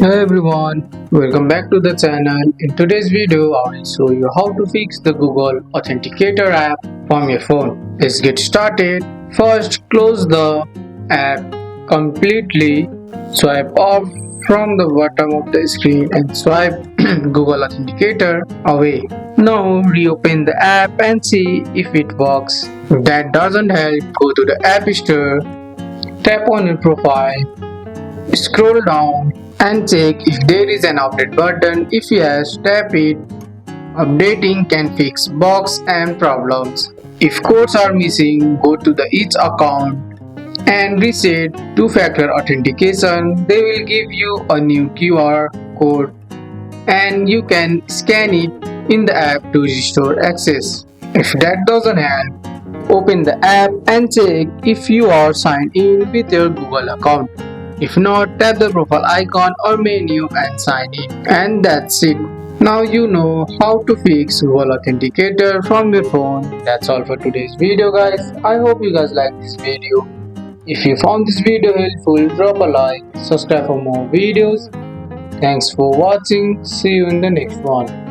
Hey everyone, welcome back to the channel. In today's video, I will show you how to fix the Google Authenticator app from your phone. Let's get started. First, close the app completely. Swipe off from the bottom of the screen and swipe Google Authenticator away. Now reopen the app and see if it works. If that doesn't help, go to the App Store, tap on your profile, scroll down and check if there is an update button. If yes, tap it. Updating can fix bugs and problems. If codes are missing, go to the each account and reset two-factor authentication. They will give you a new QR code and you can scan it in the app to restore access. If that doesn't help, open the app and check if you are signed in with your Google account. If not, tap the profile icon or menu and sign in. And that's it. Now you know how to fix Google Authenticator from your phone. That's all for today's video guys. I hope you guys like this video. If you found this video helpful, drop a like, subscribe for more videos. Thanks for watching. See you in the next one.